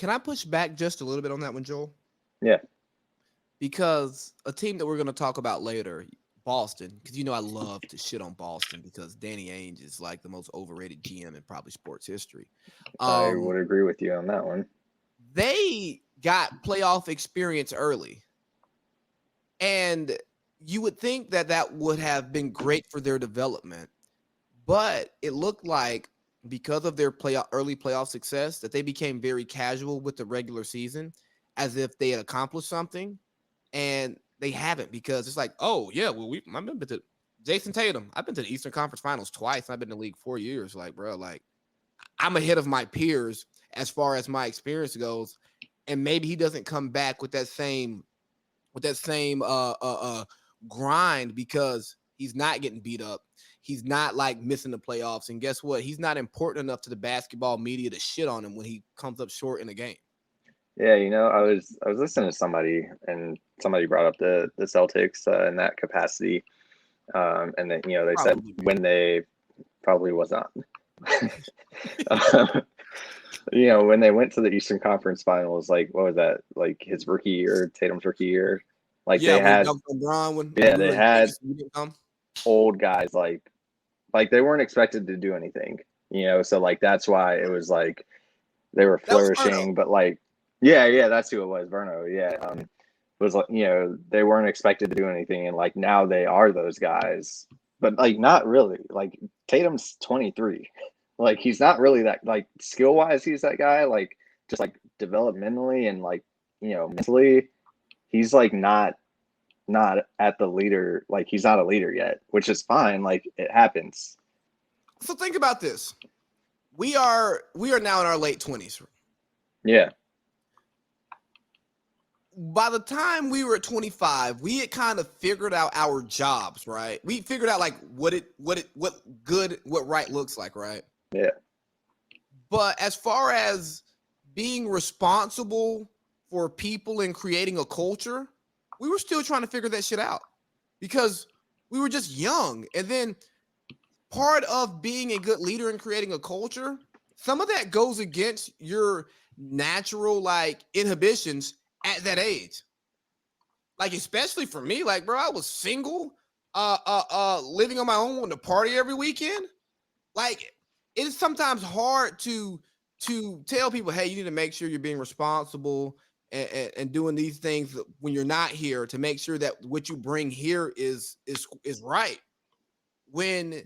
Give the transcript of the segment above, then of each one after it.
can I push back just a little bit on that one, Joel? Yeah. Because a team that we're going to talk about later, Boston, because I love to shit on Boston because Danny Ainge is like the most overrated GM in probably sports history. I would agree with you on that one. They got playoff experience early, and you would think that that would have been great for their development, but it looked like because of their early playoff success that they became very casual with the regular season, as if they had accomplished something. And they haven't, because it's like, oh yeah, well, I've been to Jason Tatum. I've been to the Eastern Conference Finals twice. I've been in the league 4 years. Like, bro, like I'm ahead of my peers as far as my experience goes. And maybe he doesn't come back with that same grind because he's not getting beat up. He's not like missing the playoffs. And guess what? He's not important enough to the basketball media to shit on him when he comes up short in a game. Yeah, I was listening to somebody, and somebody brought up the Celtics in that capacity, and then they said when they probably was not, when they went to the Eastern Conference Finals, like what was that, like his rookie year, Tatum's rookie year, like they had old guys like they weren't expected to do anything, so like that's why it was like they were flourishing, but like. Yeah, that's who it was, Verno. Yeah, it was like they weren't expected to do anything, and like now they are those guys, but like not really. Like Tatum's 23, like he's not really that, like skill wise, he's that guy. Like just like developmentally and like mentally, he's like not at the leader. Like he's not a leader yet, which is fine. Like it happens. So think about this: we are now in our late 20s. Yeah. By the time we were at 25, we had kind of figured out our jobs, right? We figured out like what right looks like, right? Yeah. But as far as being responsible for people and creating a culture, we were still trying to figure that shit out because we were just young. And then part of being a good leader and creating a culture, some of that goes against your natural like inhibitions at that age. Like, especially for me, like, bro, I was single, living on my own, wanting to party every weekend. Like, it is sometimes hard to tell people, hey, you need to make sure you're being responsible and doing these things when you're not here, to make sure that what you bring here is right, when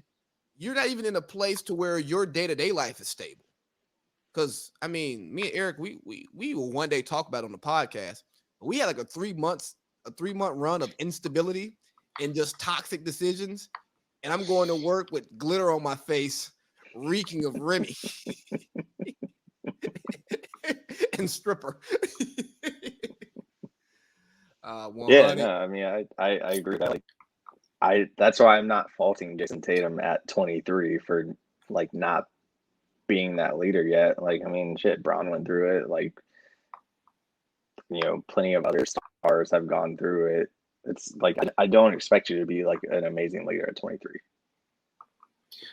you're not even in a place to where your day-to-day life is stable. Because I mean, me and Eric, we will one day talk about it on the podcast. But we had like a 3 month run of instability and just toxic decisions. And I'm going to work with glitter on my face, reeking of Remy and stripper. Yeah, no, I mean, I agree that like that's why I'm not faulting Jason Tatum at 23 for like not being that leader yet. Like, I mean, shit, Braun went through it. Like, plenty of other stars have gone through it. It's like I don't expect you to be like an amazing leader at 23.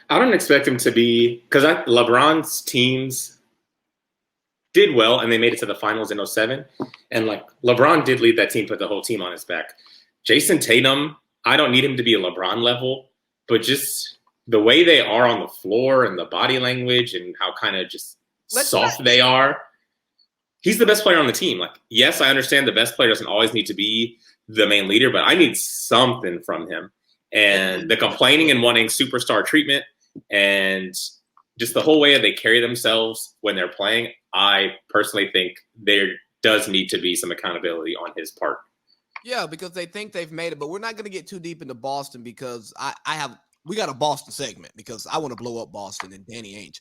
I don't expect him to be, because LeBron's teams did well and they made it to the finals in 07. And like LeBron did lead that team, put the whole team on his back. Jason Tatum, I don't need him to be a LeBron level, but just the way they are on the floor and the body language and how kind of just soft they are, he's the best player on the team. Like, yes, I understand the best player doesn't always need to be the main leader, but I need something from him. And the complaining and wanting superstar treatment and just the whole way they carry themselves when they're playing, I personally think there does need to be some accountability on his part. Yeah, because they think they've made it, but we're not going to get too deep into Boston because we got a Boston segment because I want to blow up Boston and Danny Ainge.